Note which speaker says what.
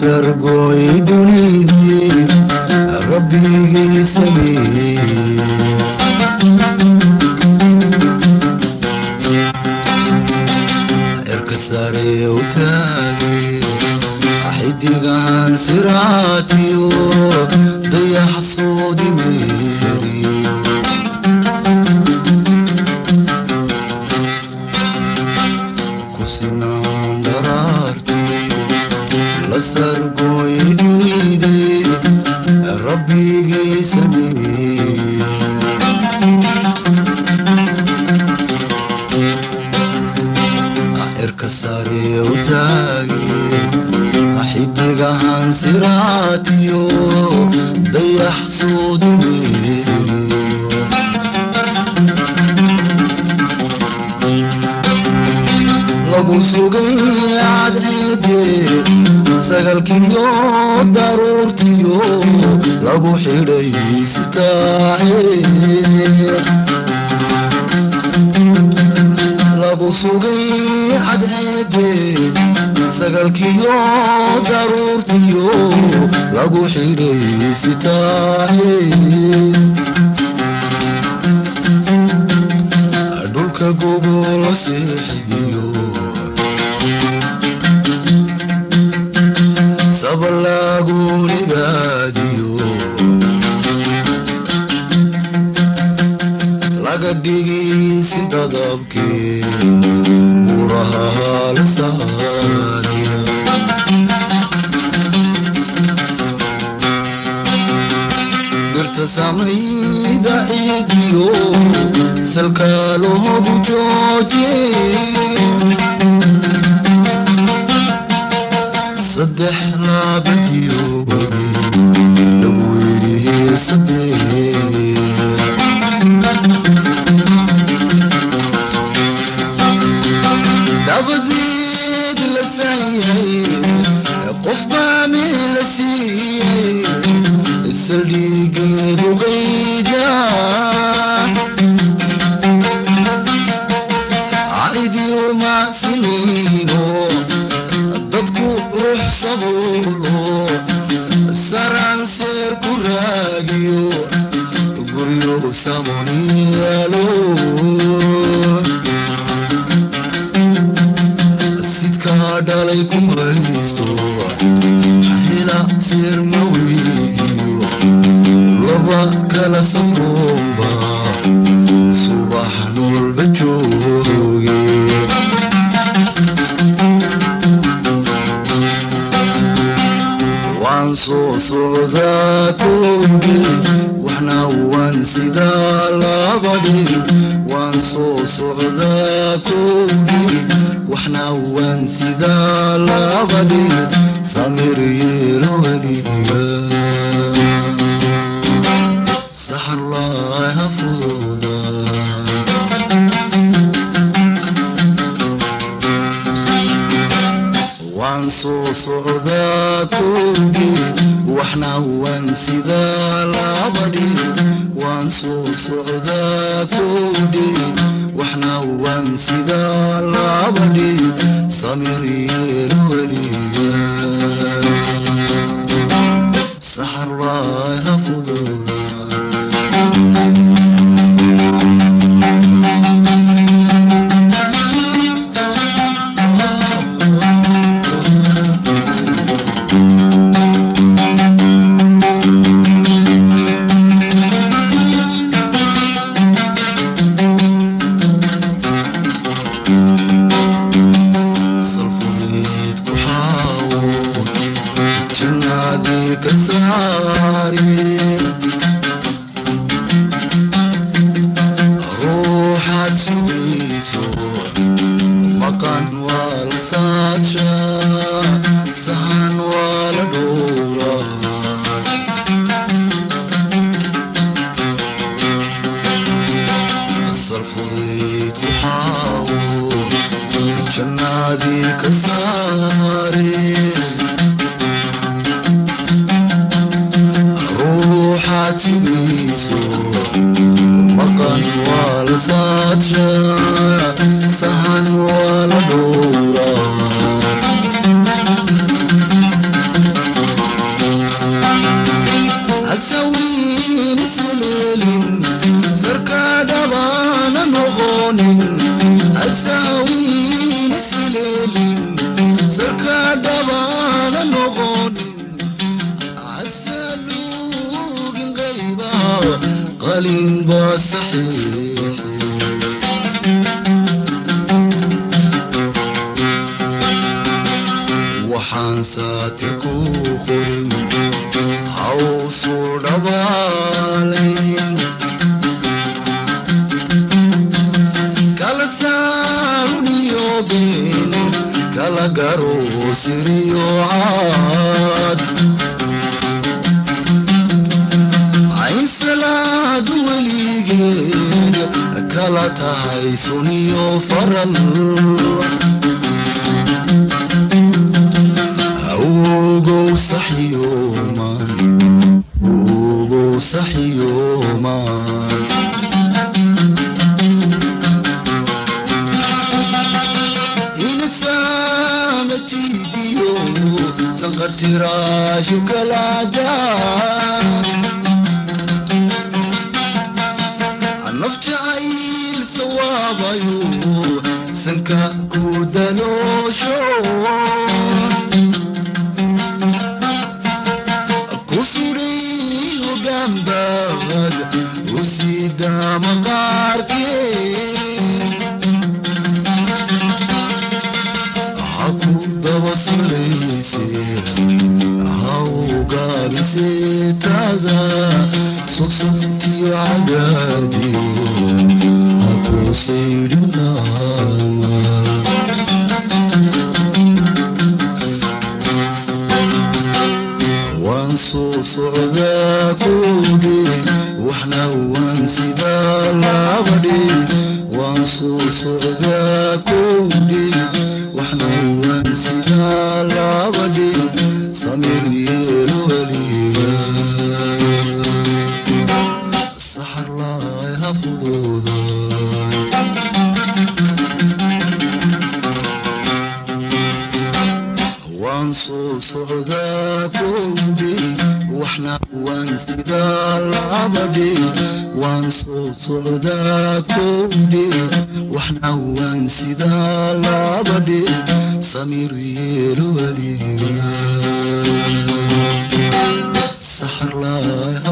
Speaker 1: sargoy dunidii rabbigii sameeyey cirka sare u taagay xidigahan siraatiyo dayax soodi meeriyo kusinaan daraartii la sargoy dunidii rabbigii sameeyey cirka sare u taagay xidigahan siraatiyo dayax soodi meeriyo lagu sugay cadceedee sagalkiyo daruurtiyo lagu xidhay sitaaxeer lagu sugay cadceedee sagalkiyo daruurtiyo lagu xidhay sitaaxeer dhulka gobol seexidiyo sabalagu nigaadiyo laga dhigay sindadabkee buraha la saariya birta samayda ciidiyo salka loogu joojiyey saddex laabadiyo wabi lagu yidhi sabeeye dabadeed la saayay qof baa meel la siiyey saldhigeedu qayda caidiyo macsinayno dadku ruux sabuulo saraan seer ku raagiyo guryo samoniyaalo sidkaa dhalay ku haysto hela seer ma weydiyo laba kala safroomba subax noolba jooge waan soo socdaa kowdii waxna waan sidaa labadhi waan soo socdaa kowdii waxna waan sidaa labadhi samir yeelo weliga saxar laaha fududa waan soo socdaa kowdii waxna waan sidaa labadhi waan soo socdaa kowdii waxna waan sidaa labadhi samir yeelo weliga saxar laaha fududa روحات سويسو مقان والساتشا سهن والدورا الصرف ضيت وحاول جنادي كساري روحات سويسو مقان والساتشا سهن والدورا نغونين أساوين سليلين سركا دبانا نغونين عسلوين غيبا قلين بصحيح waxaan saati ku qorin hawsu dhabaalayn kala saaruniyo been kala garo siriyo caad ayn salaad weligeed kala tahay suniyo faral وقو صحي يومان وقو صحي يومان إنك سامتي بيوم سنغرتي راشك العدان النفط عيل سوابا يو سنكا كودلو شون وصوري وجنبك وسيدا مقاركي عقود وصليسي هاو قالسي تاذا سوكسوكتي عدادي هاكو سيدنا وانصوص عذاكودي واحنا وانسيدا لابدي وانصوص عذاكودي واحنا وانسيدا لابدي سمير يلولي السحر لا يحفظ وانصوص عذاكودي واحنا وانسيدا العبدي وانصوص عذاكودي واحنا وانسيدا العبدي سمير يلولي السحر لا